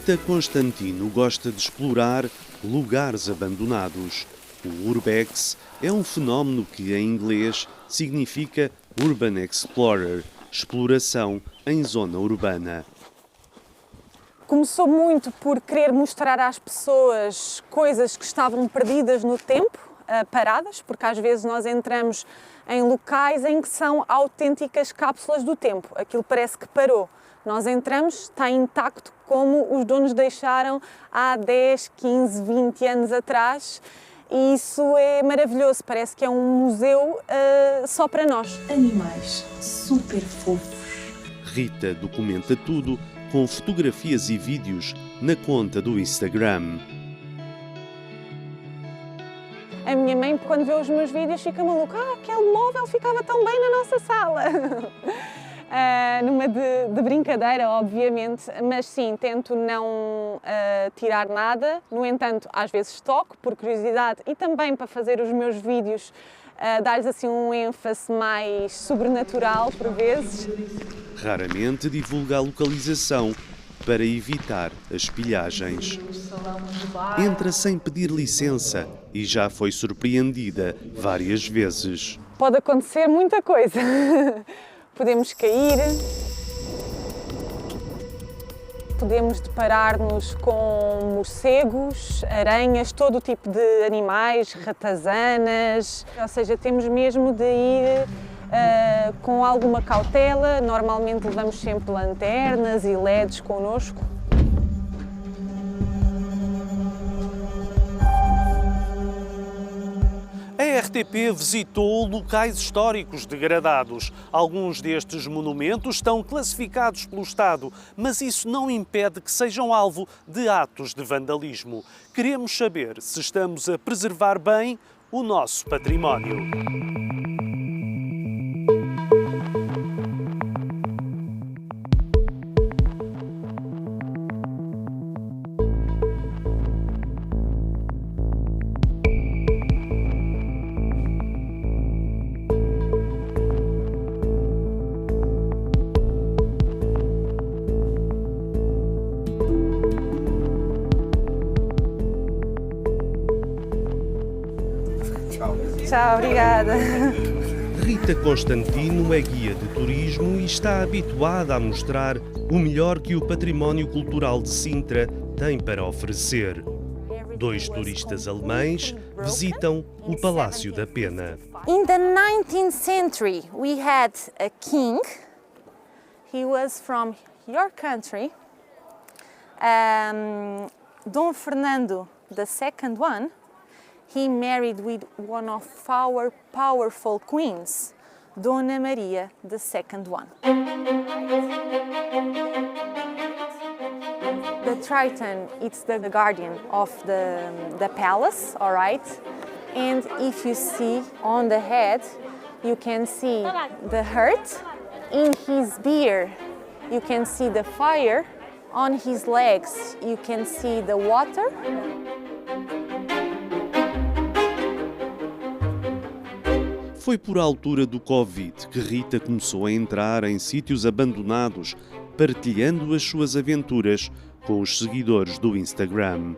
Rita Constantino gosta de explorar lugares abandonados. O Urbex é um fenómeno que, em inglês, significa Urban Explorer, exploração em zona urbana. Começou muito por querer mostrar às pessoas coisas que estavam perdidas no tempo, paradas, porque às vezes nós entramos em locais em que são autênticas cápsulas do tempo. Aquilo parece que parou. Nós entramos, está intacto como os donos deixaram há 10, 15, 20 anos atrás. E isso é maravilhoso, parece que é um museu só para nós. Animais super fofos. Rita documenta tudo com fotografias e vídeos na conta do Instagram. A minha mãe, quando vê os meus vídeos, fica maluca. Aquele móvel ficava tão bem na nossa sala. Numa de brincadeira, obviamente, mas sim, tento não tirar nada. No entanto, às vezes toco, por curiosidade, e também para fazer os meus vídeos, dar-lhes assim um ênfase mais sobrenatural, por vezes. Raramente divulga a localização para evitar as pilhagens. Entra sem pedir licença e já foi surpreendida várias vezes. Pode acontecer muita coisa. Podemos cair, podemos deparar-nos com morcegos, aranhas, todo o tipo de animais, ratazanas, ou seja, temos mesmo de ir com alguma cautela. Normalmente levamos sempre lanternas e LEDs connosco. A RTP visitou locais históricos degradados. Alguns destes monumentos estão classificados pelo Estado, mas isso não impede que sejam alvo de atos de vandalismo. Queremos saber se estamos a preservar bem o nosso património. Tchau, obrigada. Rita Constantino é guia de turismo e está habituada a mostrar o melhor que o património cultural de Sintra tem para oferecer. 2 turistas alemães visitam o Palácio da Pena. In the 19th century, we had a king. He was from your country. Dom Fernando II. He married with one of our powerful queens, Dona Maria II. The Triton, it's the guardian of the palace, all right? And if you see on the head, you can see the heart. In his beard, you can see the fire. On his legs, you can see the water. Foi por altura do Covid que Rita começou a entrar em sítios abandonados, partilhando as suas aventuras com os seguidores do Instagram.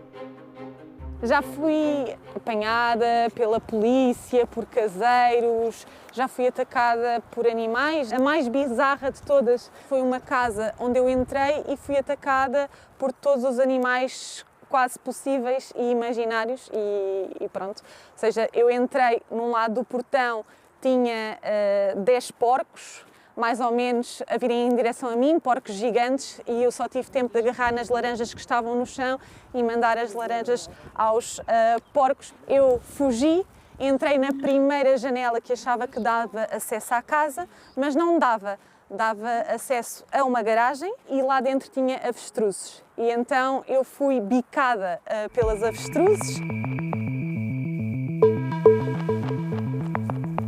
Já fui apanhada pela polícia, por caseiros, já fui atacada por animais. A mais bizarra de todas foi uma casa onde eu entrei e fui atacada por todos os animais quase possíveis e imaginários e pronto. Ou seja, eu entrei num lado do portão, tinha 10 porcos, mais ou menos a virem em direção a mim, porcos gigantes, e eu só tive tempo de agarrar nas laranjas que estavam no chão e mandar as laranjas aos porcos. Eu fugi, entrei na primeira janela que achava que dava acesso à casa, mas não dava. Dava acesso a uma garagem e lá dentro tinha avestruzes. E então eu fui bicada pelas avestruzes.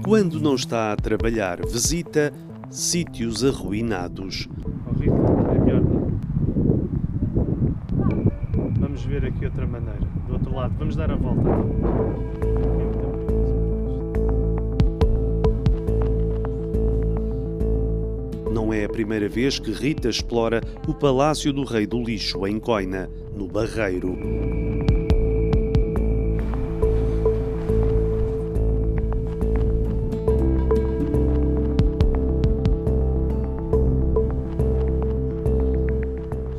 Quando não está a trabalhar, visita sítios arruinados. Oh, Rita, é melhor não. Vamos ver aqui outra maneira. Do outro lado, vamos dar a volta. Não é a primeira vez que Rita explora o Palácio do Rei do Lixo, em Coina, no Barreiro.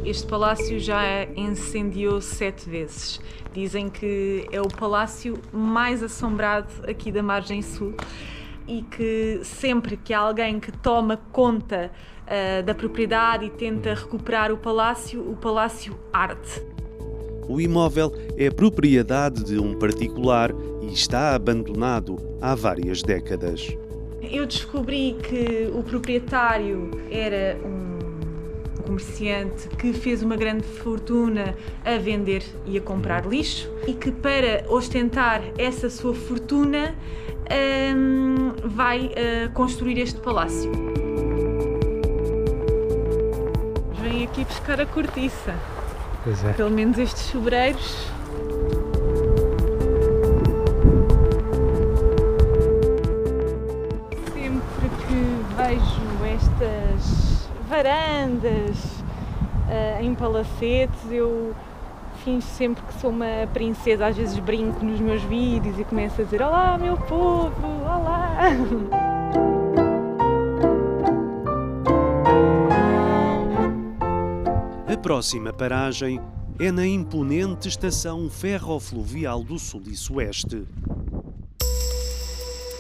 Este palácio já incendiou 7 vezes. Dizem que é o palácio mais assombrado aqui da margem sul e que sempre que há alguém que toma conta da propriedade e tenta recuperar o palácio arde. O imóvel é propriedade de um particular e está abandonado há várias décadas. Eu descobri que o proprietário era um comerciante que fez uma grande fortuna a vender e a comprar lixo e que, para ostentar essa sua fortuna, vai construir este palácio. Vem aqui buscar a cortiça. Pois é. Pelo menos estes sobreiros. Sempre que vejo estas varandas em palacetes, eu finjo sempre que sou uma princesa. Às vezes brinco nos meus vídeos e começo a dizer: olá, meu povo, olá! A próxima paragem é na imponente estação ferrofluvial do Sul e Sueste.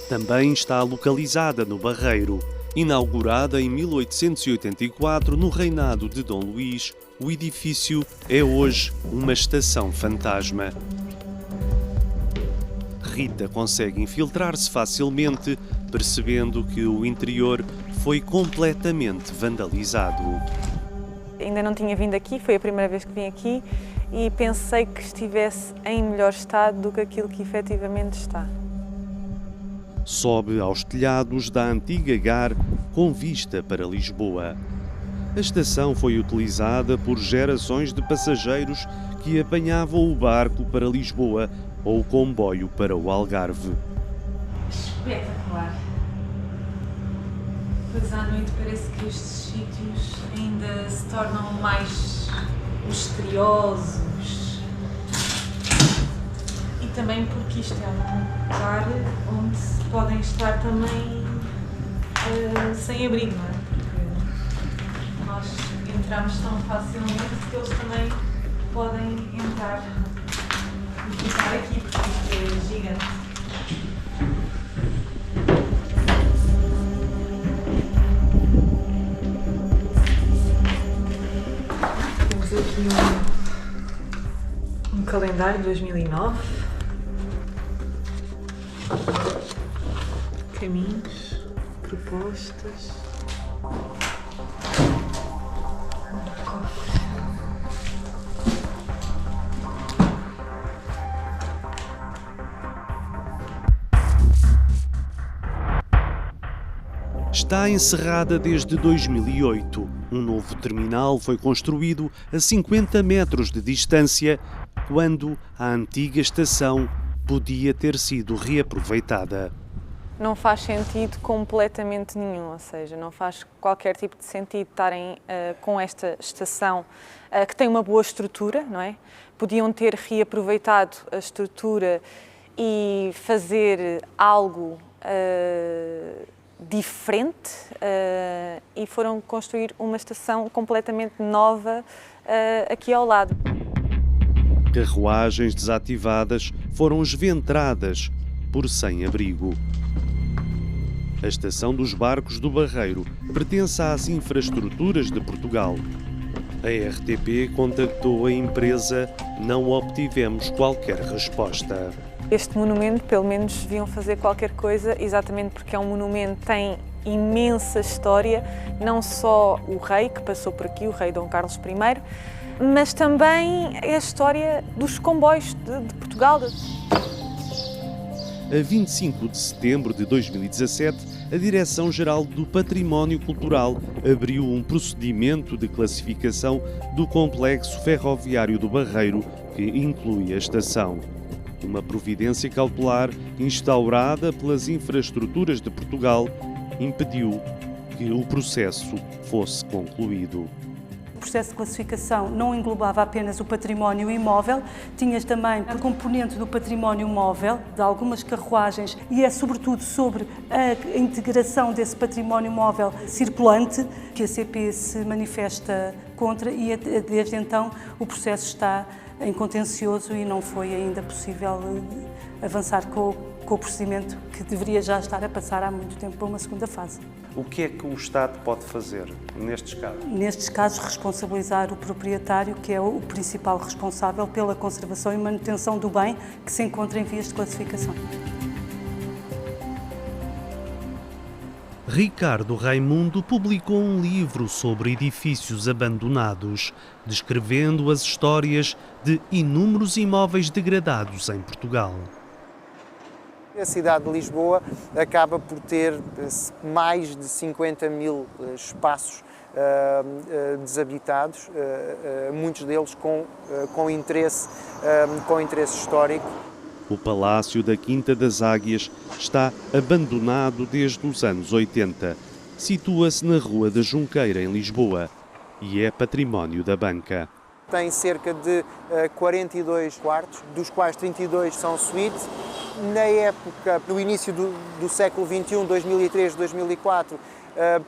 Também está localizada no Barreiro. Inaugurada em 1884 no reinado de Dom Luís, o edifício é hoje uma estação fantasma. Rita consegue infiltrar-se facilmente, percebendo que o interior foi completamente vandalizado. Ainda não tinha vindo aqui, foi a primeira vez que vim aqui e pensei que estivesse em melhor estado do que aquilo que efetivamente está. Sobe aos telhados da antiga GAR com vista para Lisboa. A estação foi utilizada por gerações de passageiros que apanhavam o barco para Lisboa ou o comboio para o Algarve. Espetacular! Pois à noite parece que estes sítios ainda se tornam mais misteriosos. E também porque isto é um lugar onde se podem estar também sem abrigo, não é? Porque nós entramos tão facilmente que eles também podem entrar e ficar aqui, porque isto é gigante. Temos aqui um calendário de 2009. Caminhos, propostas. Está encerrada desde 2008. Um novo terminal foi construído a 50 metros de distância, quando a antiga estação podia ter sido reaproveitada. Não faz sentido completamente nenhum, ou seja, não faz qualquer tipo de sentido estarem com esta estação que tem uma boa estrutura, não é? Podiam ter reaproveitado a estrutura e fazer algo diferente e foram construir uma estação completamente nova aqui ao lado. Carruagens desativadas foram esventradas por sem-abrigo. A estação dos barcos do Barreiro pertence às infraestruturas de Portugal. A RTP contactou a empresa, não obtivemos qualquer resposta. Este monumento, pelo menos, deviam fazer qualquer coisa, exatamente porque é um monumento que tem imensa história, não só o rei que passou por aqui, o rei Dom Carlos I, mas também é a história dos comboios de Portugal. A 25 de setembro de 2017, a Direção-Geral do Património Cultural abriu um procedimento de classificação do complexo ferroviário do Barreiro, que inclui a estação. Uma providência cautelar instaurada pelas infraestruturas de Portugal impediu que o processo fosse concluído. O processo de classificação não englobava apenas o património imóvel, tinhas também a componente do património móvel, de algumas carruagens, e é sobretudo sobre a integração desse património móvel circulante que a CP se manifesta contra, e desde então o processo está em contencioso e não foi ainda possível avançar com o procedimento, que deveria já estar a passar há muito tempo para uma segunda fase. O que é que o Estado pode fazer nestes casos? Nestes casos, responsabilizar o proprietário, que é o principal responsável pela conservação e manutenção do bem que se encontra em vias de classificação. Ricardo Raimundo publicou um livro sobre edifícios abandonados, descrevendo as histórias de inúmeros imóveis degradados em Portugal. A cidade de Lisboa acaba por ter mais de 50 mil espaços desabitados, muitos deles com interesse histórico. O Palácio da Quinta das Águias está abandonado desde os anos 80. Situa-se na Rua da Junqueira, em Lisboa, e é património da Banca. Tem cerca de 42 quartos, dos quais 32 são suítes. Na época, no início do século XXI, 2003, 2004,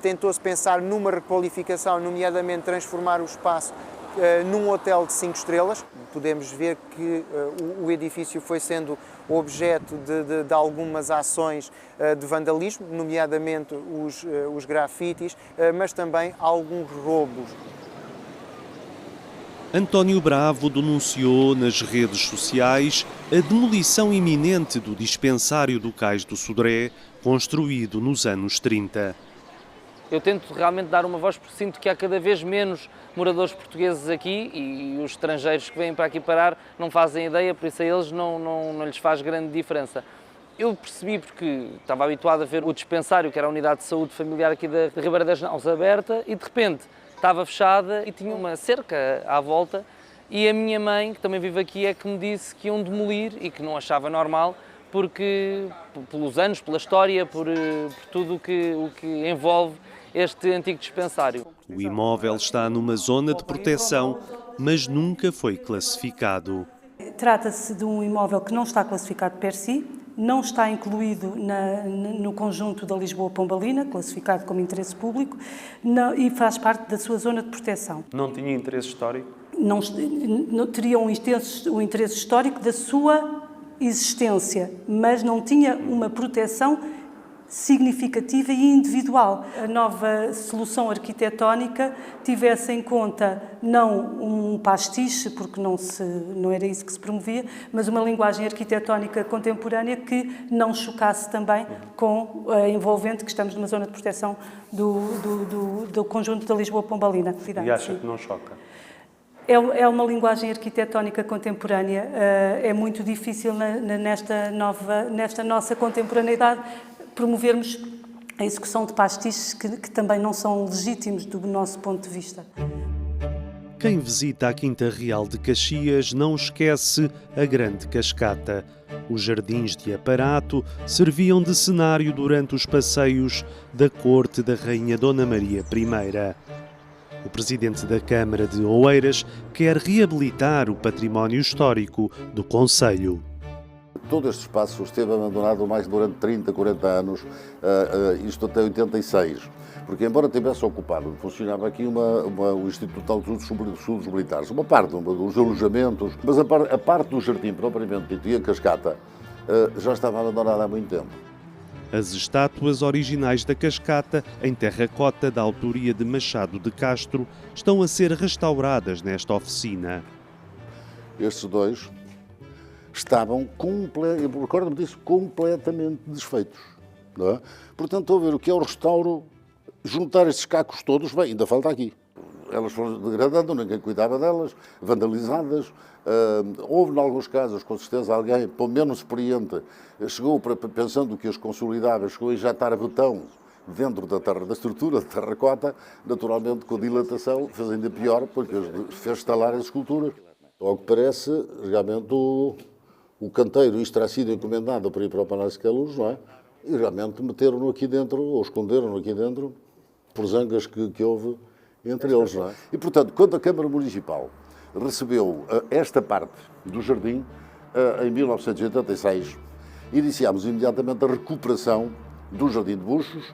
tentou-se pensar numa requalificação, nomeadamente transformar o espaço num hotel de 5 estrelas. Podemos ver que o edifício foi sendo objeto de algumas ações de vandalismo, nomeadamente os grafites, mas também alguns roubos. António Bravo denunciou nas redes sociais a demolição iminente do dispensário do Cais do Sodré, construído nos anos 30. Eu tento realmente dar uma voz porque sinto que há cada vez menos moradores portugueses aqui e os estrangeiros que vêm para aqui parar não fazem ideia, por isso a eles não lhes faz grande diferença. Eu percebi porque estava habituado a ver o dispensário, que era a unidade de saúde familiar aqui da Ribeira das Naus, aberta, e de repente estava fechada e tinha uma cerca à volta, e a minha mãe, que também vive aqui, é que me disse que iam demolir e que não achava normal, porque pelos anos, pela história, por tudo o que envolve este antigo dispensário. O imóvel está numa zona de proteção, mas nunca foi classificado. Trata-se de um imóvel que não está classificado per si, não está incluído no conjunto da Lisboa-Pombalina, classificado como interesse público, e faz parte da sua zona de proteção. Não tinha interesse histórico? Não teria um interesse histórico da sua existência, mas não tinha uma proteção significativa e individual. A nova solução arquitetónica tivesse em conta não um pastiche, porque não era isso que se promovia, mas uma linguagem arquitetónica contemporânea que não chocasse também com a envolvente, que estamos numa zona de proteção do conjunto da Lisboa-Pombalina. E acha que não choca? É uma linguagem arquitetónica contemporânea, é muito difícil nesta nossa contemporaneidade promovermos a execução de pastiches que também não são legítimos do nosso ponto de vista. Quem visita a Quinta Real de Caxias não esquece a Grande Cascata. Os jardins de aparato serviam de cenário durante os passeios da corte da Rainha Dona Maria I. O presidente da Câmara de Oeiras quer reabilitar o património histórico do concelho. Todo este espaço esteve abandonado mais durante 30, 40 anos, isto até 86, porque embora tivesse ocupado, funcionava aqui o Instituto de Estudos Militares, uma parte dos alojamentos, mas a parte do jardim propriamente dito e a cascata já estava abandonada há muito tempo. As estátuas originais da cascata, em terracota da autoria de Machado de Castro, estão a ser restauradas nesta oficina. Estes dois estavam recordo-me disso, completamente desfeitos. Não é? Portanto, estou a ver o que é o restauro, juntar estes cacos todos, bem, ainda falta aqui. Elas foram degradando, ninguém cuidava delas, vandalizadas. Houve, em alguns casos, com certeza, alguém, pelo menos experiente, chegou, pensando que as consolidava, chegou a injetar betão dentro da estrutura de terracota, naturalmente, com a dilatação, fez ainda pior, porque fez estalar as esculturas. Ao que parece, realmente, o canteiro, isto terá sido encomendado para ir para o Palácio de Queluz, não é? E realmente meteram-no aqui dentro, ou esconderam-no aqui dentro, porzangas que houve entre eles. Não é? E, portanto, quando a Câmara Municipal recebeu esta parte do jardim, em 1986, iniciámos imediatamente a recuperação do Jardim de Buxos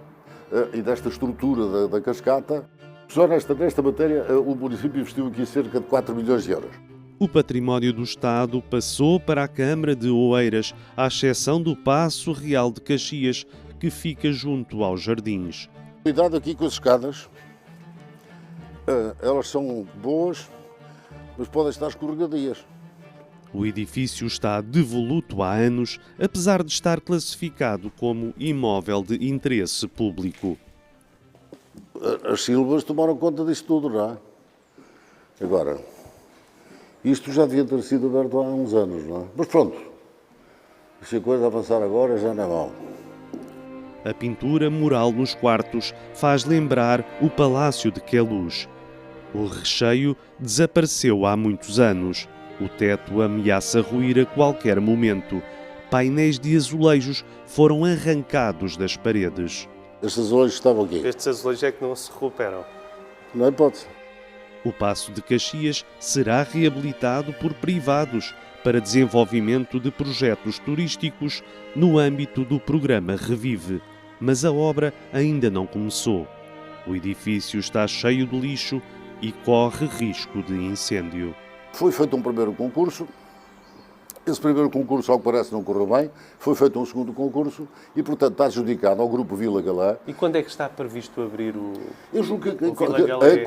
e desta estrutura da cascata. Só nesta matéria, o município investiu aqui cerca de 4 milhões de euros. O património do Estado passou para a Câmara de Oeiras, à exceção do Paço Real de Caxias, que fica junto aos jardins. Cuidado aqui com as escadas. Elas são boas, mas podem estar escorregadias. O edifício está devoluto há anos, apesar de estar classificado como imóvel de interesse público. As Silvas tomaram conta disto tudo, não é? Agora, isto já devia ter sido aberto há uns anos, não é? Mas pronto, se a coisa avançar agora já não é mal. A pintura mural nos quartos faz lembrar o Palácio de Queluz. O recheio desapareceu há muitos anos. O teto ameaça ruir a qualquer momento. Painéis de azulejos foram arrancados das paredes. Estes azulejos estavam aqui. Estes azulejos é que não se recuperam. Não é hipótese. O Paço de Caxias será reabilitado por privados para desenvolvimento de projetos turísticos no âmbito do programa Revive. Mas a obra ainda não começou. O edifício está cheio de lixo e corre risco de incêndio. Foi feito um primeiro concurso. Esse primeiro concurso, ao que parece, não correu bem. Foi feito um segundo concurso e, portanto, está adjudicado ao Grupo Vila Galé. E quando é que está previsto abrir o Eu julgo que Vila Galé?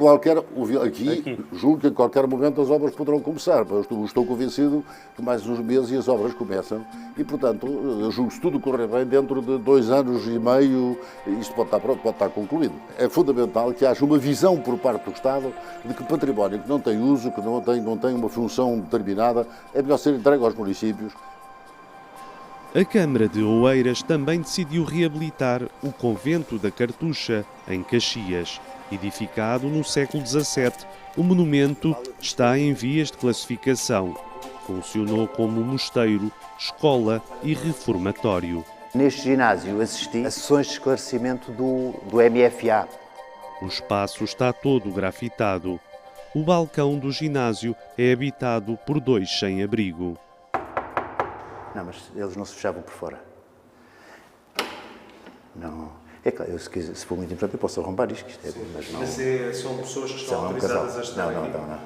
Aqui, julgo que a qualquer momento as obras poderão começar. Eu estou convencido que mais uns meses e as obras começam. E, portanto, eu julgo que se tudo correr bem, dentro de 2 anos e meio, isto pode estar pronto, pode estar concluído. É fundamental que haja uma visão por parte do Estado de que património que não tem uso, que não tem uma função determinada, é melhor ser entregue aos municípios. A Câmara de Oeiras também decidiu reabilitar o Convento da Cartucha, em Caxias. Edificado no século XVII, o monumento está em vias de classificação. Funcionou como mosteiro, escola e reformatório. Neste ginásio assisti a sessões de esclarecimento do MFA. O espaço está todo grafitado. O balcão do ginásio é habitado por 2 sem-abrigo. Não, mas eles não se fechavam por fora. Não. É claro, se for muito importante eu posso arrombar isto. Mas não. São pessoas que estão autorizadas a estar aqui? Não.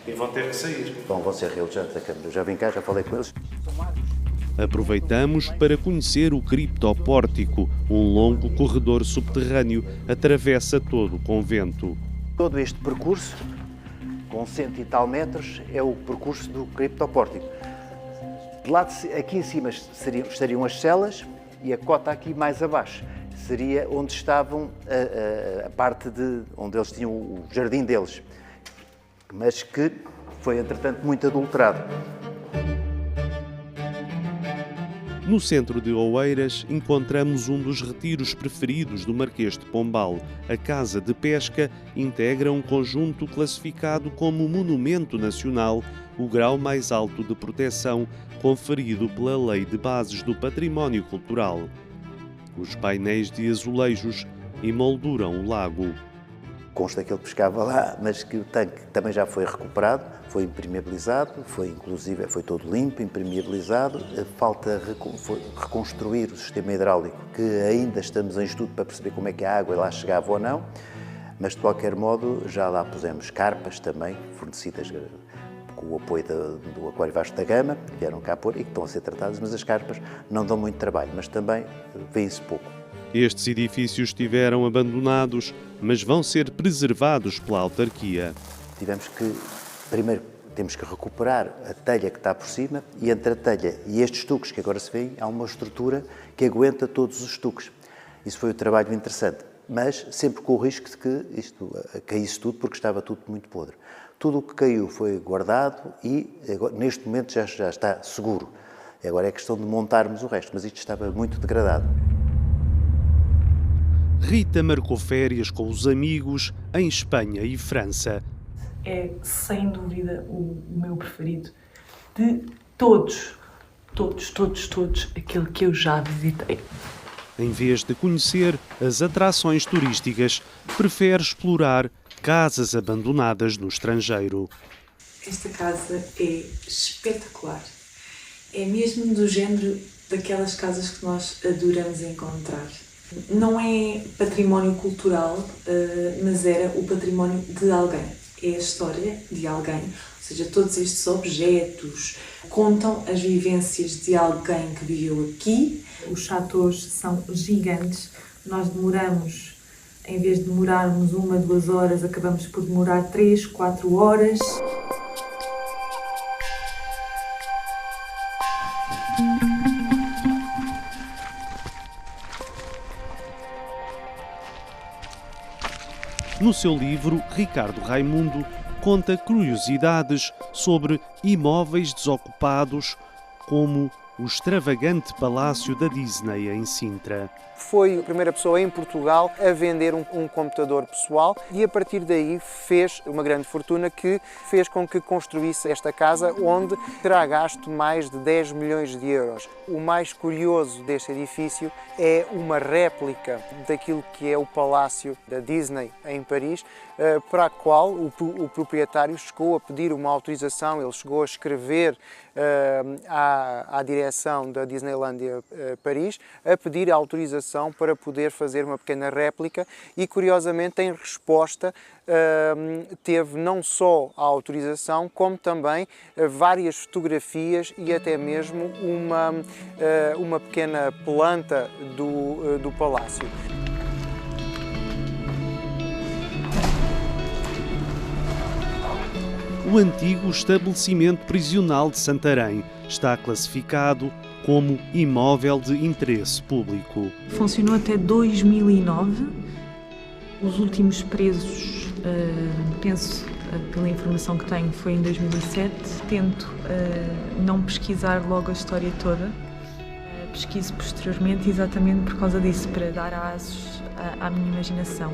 E vão ter que sair? Vão ser realizados da Câmara. Eu já vim cá, já falei com eles. Aproveitamos para conhecer o criptopórtico. Um longo corredor subterrâneo atravessa todo o convento. Todo este percurso, com 100 e tal metros, é o percurso do criptopórtico. De lado, aqui em cima estariam as celas e a cota aqui mais abaixo seria onde estavam a parte onde eles tinham o jardim deles, mas que foi, entretanto, muito adulterado. No centro de Oeiras encontramos um dos retiros preferidos do Marquês de Pombal. A Casa de Pesca integra um conjunto classificado como Monumento Nacional, o grau mais alto de proteção conferido pela Lei de Bases do Património Cultural. Os painéis de azulejos emolduram o lago. Consta que ele pescava lá, mas que o tanque também já foi recuperado, foi impermeabilizado, foi todo limpo, impermeabilizado. Falta reconstruir o sistema hidráulico, que ainda estamos em estudo para perceber como é que a água lá chegava ou não, mas de qualquer modo já lá pusemos carpas também, fornecidas com o apoio do Aquário Vasco da Gama, que vieram cá pôr e que estão a ser tratadas, mas as carpas não dão muito trabalho, mas também vê-se pouco. Estes edifícios estiveram abandonados, mas vão ser preservados pela autarquia. Primeiro temos que recuperar a telha que está por cima e entre a telha e estes estuques que agora se vêem, há uma estrutura que aguenta todos os estuques. Isso foi um trabalho interessante, mas sempre com o risco de que isto caísse tudo, porque estava tudo muito podre. Tudo o que caiu foi guardado e agora, neste momento já está seguro. Agora é questão de montarmos o resto, mas isto estava muito degradado. Rita marcou férias com os amigos em Espanha e França. É, sem dúvida, o meu preferido de todos, aquele que eu já visitei. Em vez de conhecer as atrações turísticas, prefere explorar casas abandonadas no estrangeiro. Esta casa é espetacular. É mesmo do género daquelas casas que nós adoramos encontrar. Não é património cultural, mas era o património de alguém. É a história de alguém. Ou seja, todos estes objetos contam as vivências de alguém que viveu aqui. Os chateaus são gigantes. Nós demoramos, em vez de demorarmos 1, 2 horas, acabamos por demorar 3, 4 horas. No seu livro, Ricardo Raimundo conta curiosidades sobre imóveis desocupados, como o extravagante palácio da Disney em Sintra. Foi a primeira pessoa em Portugal a vender um computador pessoal e a partir daí fez uma grande fortuna que fez com que construísse esta casa onde terá gasto mais de 10 milhões de euros. O mais curioso deste edifício é uma réplica daquilo que é o palácio da Disney em Paris, para a qual o proprietário chegou a pedir uma autorização, ele chegou a escrever à direção da Disneylandia Paris a pedir a autorização para poder fazer uma pequena réplica e, curiosamente, em resposta, teve não só a autorização, como também várias fotografias e até mesmo uma pequena planta do palácio. O antigo estabelecimento prisional de Santarém está classificado como imóvel de interesse público. Funcionou até 2009. Os últimos presos, penso, pela informação que tenho, foi em 2007. Tento não pesquisar logo a história toda. Pesquiso posteriormente exatamente por causa disso, para dar asos à minha imaginação.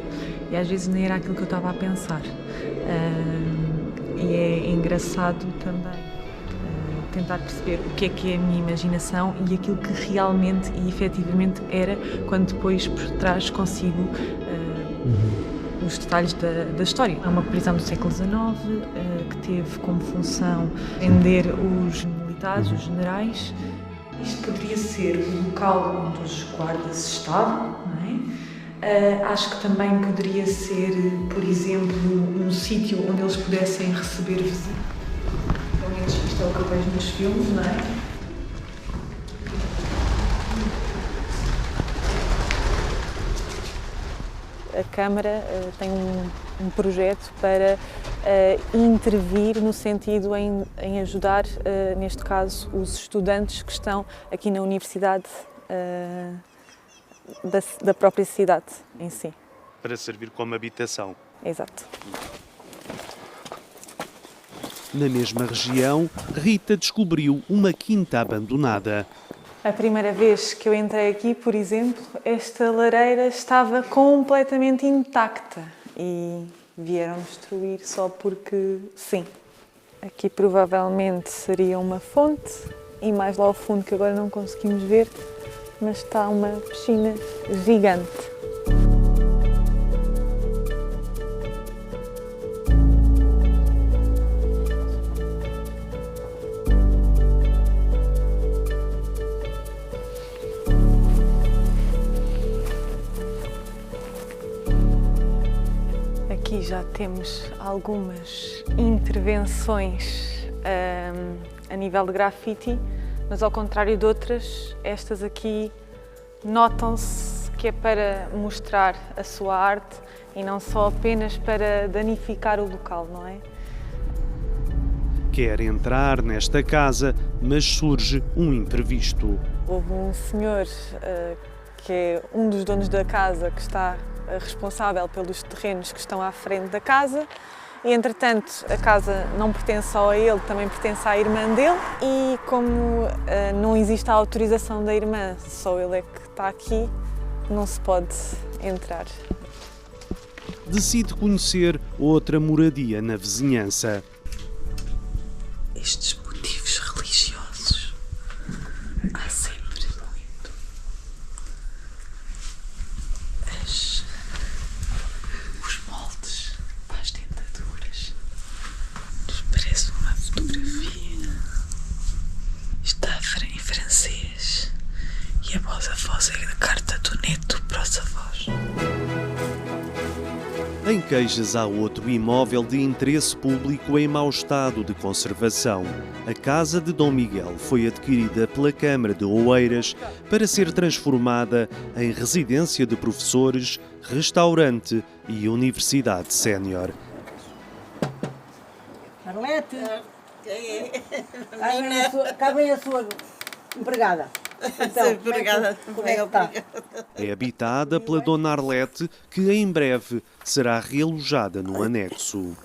E às vezes nem era aquilo que eu estava a pensar. E é engraçado também tentar perceber o que é a minha imaginação e aquilo que realmente e efetivamente era, quando depois por trás consigo os detalhes da história. É uma prisão do século XIX que teve como função prender os militares, os generais. Isto poderia ser o local onde os guardas estavam, não é? Acho que também poderia ser, por exemplo, um sítio onde eles pudessem receber visitas. Pelo menos isto é o que eu vejo nos filmes, não é? A Câmara tem um projeto para intervir no sentido em ajudar, neste caso, os estudantes que estão aqui na Universidade da própria cidade em si. Para servir como habitação. Exato. Na mesma região, Rita descobriu uma quinta abandonada. A primeira vez que eu entrei aqui, por exemplo, esta lareira estava completamente intacta e vieram destruir só porque sim. Aqui provavelmente seria uma fonte e mais lá ao fundo, que agora não conseguimos ver, mas está uma piscina gigante. Aqui já temos algumas intervenções a nível de grafite, mas ao contrário de outras, estas aqui notam-se que é para mostrar a sua arte e não só apenas para danificar o local, não é? Quer entrar nesta casa, mas surge um imprevisto. Houve um senhor que é um dos donos da casa que está responsável pelos terrenos que estão à frente da casa e, entretanto, a casa não pertence só a ele, também pertence à irmã dele e como não existe a autorização da irmã, só ele é que está aqui, não se pode entrar. Decide conhecer outra moradia na vizinhança. Estes motivos religiosos há sempre muito. E após a voz é a carta do neto para os avós. Em Queijas há outro imóvel de interesse público em mau estado de conservação. A Casa de Dom Miguel foi adquirida pela Câmara de Oeiras para ser transformada em residência de professores, restaurante e universidade sénior. Arlete, cá vem a sua empregada. Então, obrigada. Como é que está? É habitada pela Dona Arlete, que em breve será realojada no anexo.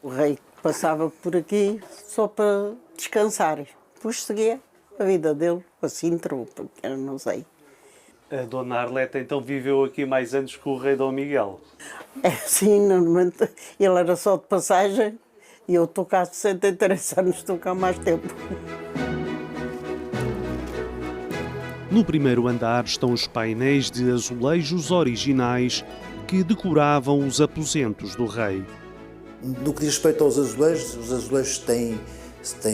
O rei passava por aqui só para descansar. Depois seguia a vida dele, assim entrou, porque eu não sei. A Dona Arlete então viveu aqui mais anos que o rei Dom Miguel? É, sim, normalmente ele era só de passagem e eu estou cá há 63 anos, estou cá há mais tempo. No primeiro andar estão os painéis de azulejos originais que decoravam os aposentos do rei. No que diz respeito aos azulejos, os azulejos têm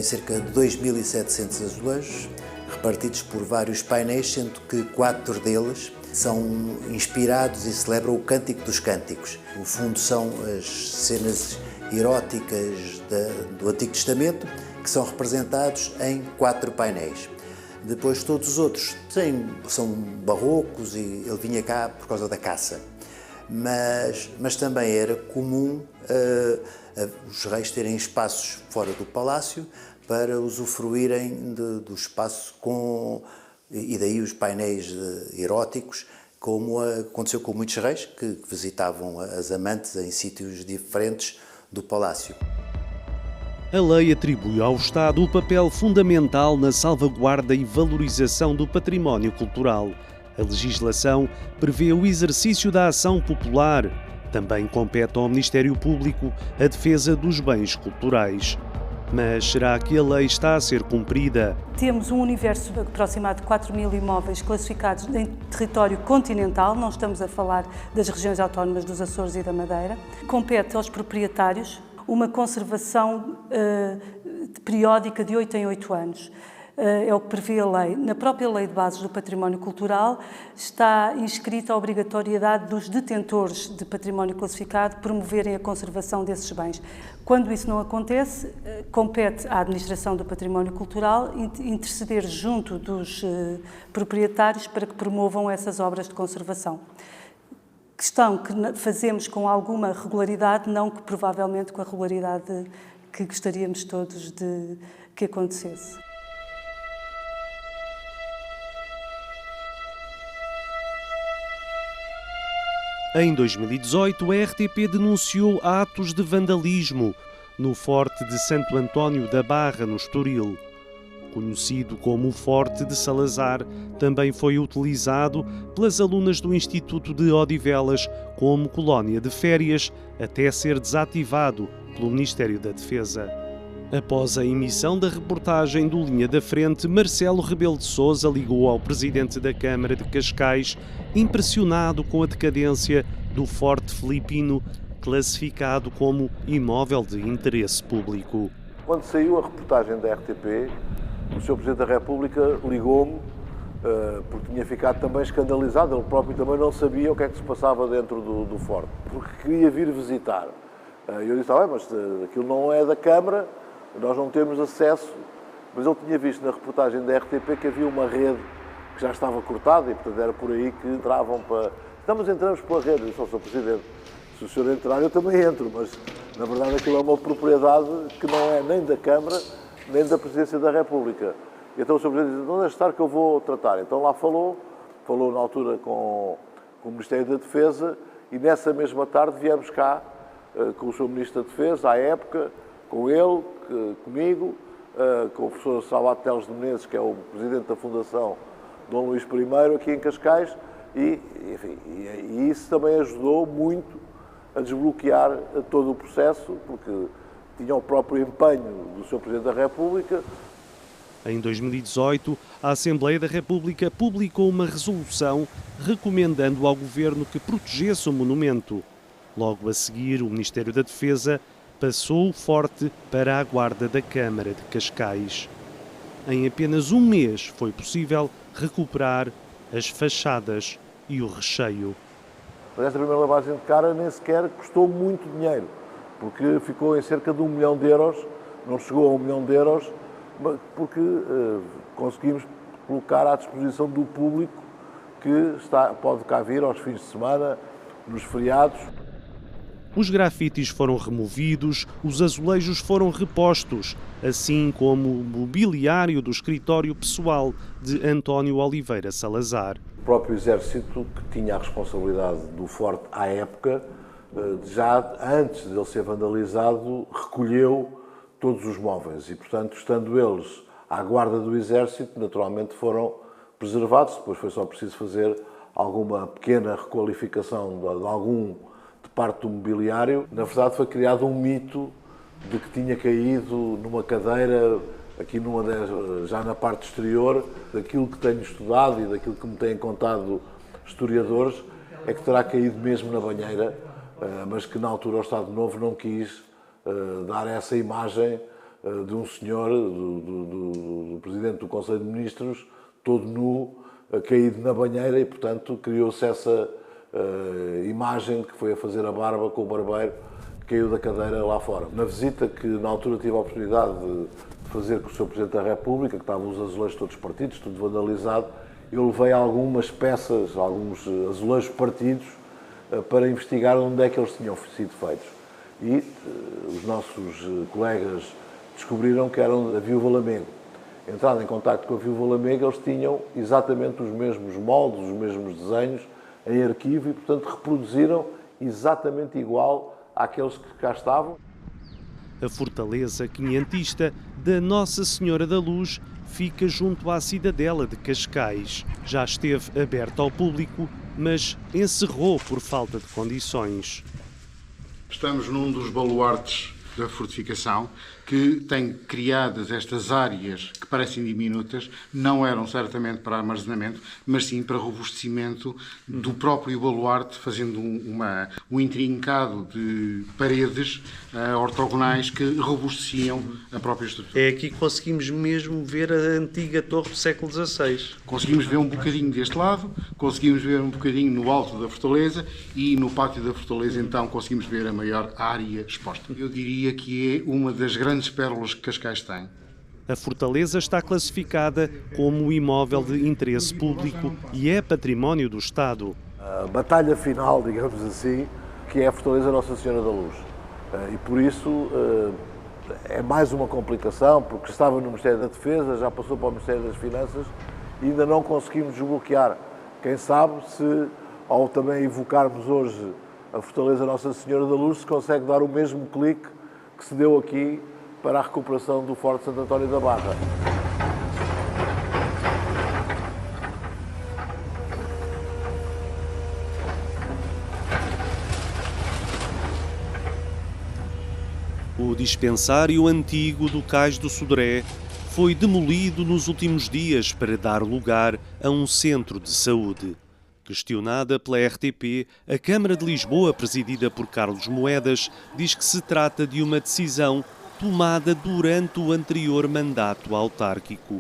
cerca de 2.700 azulejos, repartidos por vários painéis, sendo que 4 deles são inspirados e celebram o Cântico dos Cânticos. No fundo são as cenas eróticas do Antigo Testamento, que são representados em 4 painéis. Depois todos os outros são barrocos e ele vinha cá por causa da caça. Mas também era comum os reis terem espaços fora do palácio para usufruírem do espaço e daí os painéis eróticos, como aconteceu com muitos reis que visitavam as amantes em sítios diferentes do palácio. A lei atribui ao Estado o papel fundamental na salvaguarda e valorização do património cultural. A legislação prevê o exercício da ação popular. Também compete ao Ministério Público a defesa dos bens culturais. Mas será que a lei está a ser cumprida? Temos um universo aproximado de 4.000 imóveis classificados em território continental, não estamos a falar das regiões autónomas dos Açores e da Madeira. Compete aos proprietários uma conservação periódica de 8 em 8 anos. É o que prevê a lei. Na própria Lei de Bases do Património Cultural está inscrita a obrigatoriedade dos detentores de património classificado promoverem a conservação desses bens. Quando isso não acontece, compete à Administração do Património Cultural interceder junto dos proprietários para que promovam essas obras de conservação. Questão que fazemos com alguma regularidade, não que provavelmente com a regularidade que gostaríamos todos de que acontecesse. Em 2018, a RTP denunciou atos de vandalismo no Forte de Santo António da Barra, no Estoril. Conhecido como o Forte de Salazar, também foi utilizado pelas alunas do Instituto de Odivelas como colónia de férias, até ser desativado pelo Ministério da Defesa. Após a emissão da reportagem do Linha da Frente, Marcelo Rebelo de Sousa ligou ao Presidente da Câmara de Cascais, impressionado com a decadência do Forte Filipino, classificado como imóvel de interesse público. Quando saiu a reportagem da RTP, o Sr. Presidente da República ligou-me, porque tinha ficado também escandalizado, ele próprio também não sabia o que é que se passava dentro do Forte, porque queria vir visitar. Eu disse, mas aquilo não é da Câmara, nós não temos acesso, mas ele tinha visto na reportagem da RTP que havia uma rede que já estava cortada e, portanto, era por aí que entravam para... Então, mas entramos pela rede, eu disse ao Sr. Presidente, se o senhor entrar eu também entro, mas na verdade aquilo é uma propriedade que não é nem da Câmara, nem da Presidência da República. Então o Sr. Presidente disse, não deixe estar que eu vou tratar. Então lá falou na altura com o Ministério da Defesa e nessa mesma tarde viemos cá com o Sr. Ministro da Defesa, à época, com ele, comigo, com o professor Salvato Teles de Menezes, que é o Presidente da Fundação Dom Luís I, aqui em Cascais, e isso também ajudou muito a desbloquear todo o processo, porque tinha o próprio empenho do Sr. Presidente da República. Em 2018, a Assembleia da República publicou uma resolução recomendando ao Governo que protegesse o monumento. Logo a seguir, o Ministério da Defesa passou o forte para a guarda da Câmara de Cascais. em apenas um mês foi possível recuperar as fachadas e o recheio. Mas esta primeira lavagem de cara nem sequer custou muito dinheiro, porque ficou em cerca de 1 milhão de euros, não chegou a 1 milhão de euros, porque conseguimos colocar à disposição do público que pode cá vir aos fins de semana, nos feriados. Os grafites foram removidos, os azulejos foram repostos, assim como o mobiliário do escritório pessoal de António Oliveira Salazar. O próprio Exército, que tinha a responsabilidade do forte à época, já antes de ele ser vandalizado, recolheu todos os móveis e, portanto, estando eles à guarda do Exército, naturalmente foram preservados. Depois foi só preciso fazer alguma pequena requalificação de algum de parte do mobiliário. Na verdade, foi criado um mito de que tinha caído numa cadeira, aqui já na parte exterior. Daquilo que tenho estudado e daquilo que me têm contado historiadores, é que terá caído mesmo na banheira, mas que na altura o Estado Novo não quis dar essa imagem de um senhor, do Presidente do Conselho de Ministros, todo nu, caído na banheira, e portanto criou-se essa imagem de que foi a fazer a barba com o barbeiro que caiu da cadeira lá fora. Na visita que na altura tive a oportunidade de fazer com o Sr. Presidente da República, que estavam os azulejos todos partidos, tudo vandalizado, eu levei algumas peças, alguns azulejos partidos, para investigar onde é que eles tinham sido feitos. E os nossos colegas descobriram que eram da Viúva Lamego. Entrando em contacto com a Viúva Lamego, eles tinham exatamente os mesmos moldes, os mesmos desenhos em arquivo e, portanto, reproduziram exatamente igual àqueles que cá estavam. A fortaleza quinhentista da Nossa Senhora da Luz fica junto à cidadela de Cascais. Já esteve aberta ao público, mas encerrou por falta de condições. Estamos num dos baluartes da fortificação, que tem criadas estas áreas que parecem diminutas, não eram certamente para armazenamento, mas sim para robustecimento do próprio baluarte, fazendo um intrincado de paredes ortogonais que robusteciam a própria estrutura. É aqui que conseguimos mesmo ver a antiga torre do século XVI. Conseguimos ver um bocadinho deste lado, conseguimos ver um bocadinho no alto da fortaleza e no pátio da fortaleza, então, conseguimos ver a maior área exposta. Eu diria que é uma das grandes pérolas que Cascais tem. A fortaleza está classificada como imóvel de interesse público e é património do Estado. A batalha final, digamos assim, que é a Fortaleza Nossa Senhora da Luz. E por isso é mais uma complicação, porque estava no Ministério da Defesa, já passou para o Ministério das Finanças e ainda não conseguimos desbloquear. Quem sabe se, ao também evocarmos hoje a Fortaleza Nossa Senhora da Luz, se consegue dar o mesmo clique que se deu aqui para a recuperação do Forte Santo António da Barra. O dispensário antigo do Cais do Sodré foi demolido nos últimos dias para dar lugar a um centro de saúde. Questionada pela RTP, a Câmara de Lisboa, presidida por Carlos Moedas, diz que se trata de uma decisão tomada durante o anterior mandato autárquico.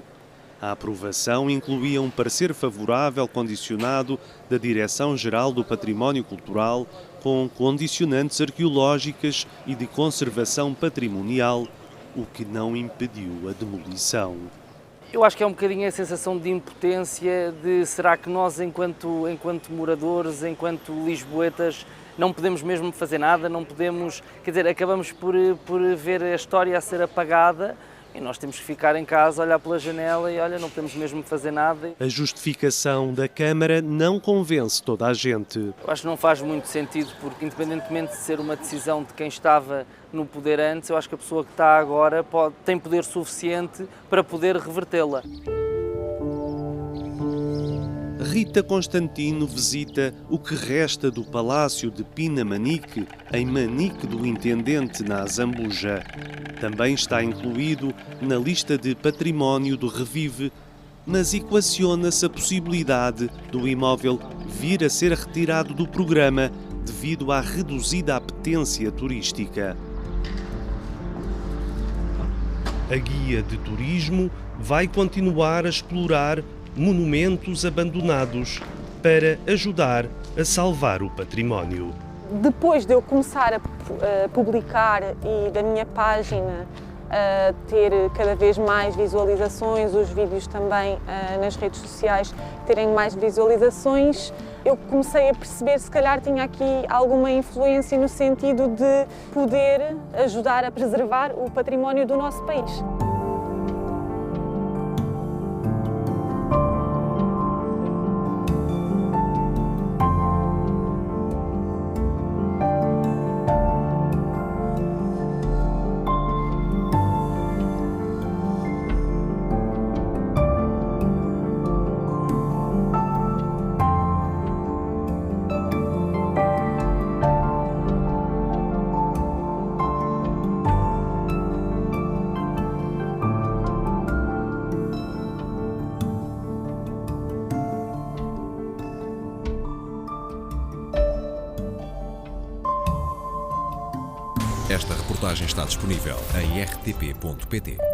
A aprovação incluía um parecer favorável condicionado da Direção-Geral do Património Cultural, com condicionantes arqueológicas e de conservação patrimonial, o que não impediu a demolição. Eu acho que é um bocadinho a sensação de impotência de será que nós, enquanto moradores, enquanto lisboetas, não podemos mesmo fazer nada, não podemos, quer dizer, acabamos por ver a história a ser apagada e nós temos que ficar em casa, olhar pela janela e olha, não podemos mesmo fazer nada. A justificação da Câmara não convence toda a gente. Eu acho que não faz muito sentido, porque independentemente de ser uma decisão de quem estava no poder antes, eu acho que a pessoa que está agora tem poder suficiente para poder revertê-la. Rita Constantino visita o que resta do Palácio de Pinamanique, em Manique do Intendente, na Azambuja. Também está incluído na lista de património do Revive, mas equaciona-se a possibilidade do imóvel vir a ser retirado do programa devido à reduzida apetência turística. A guia de turismo vai continuar a explorar monumentos abandonados para ajudar a salvar o património. Depois de eu começar a publicar e da minha página a ter cada vez mais visualizações, os vídeos também nas redes sociais terem mais visualizações, eu comecei a perceber se calhar tinha aqui alguma influência no sentido de poder ajudar a preservar o património do nosso país. Esta reportagem está disponível em rtp.pt.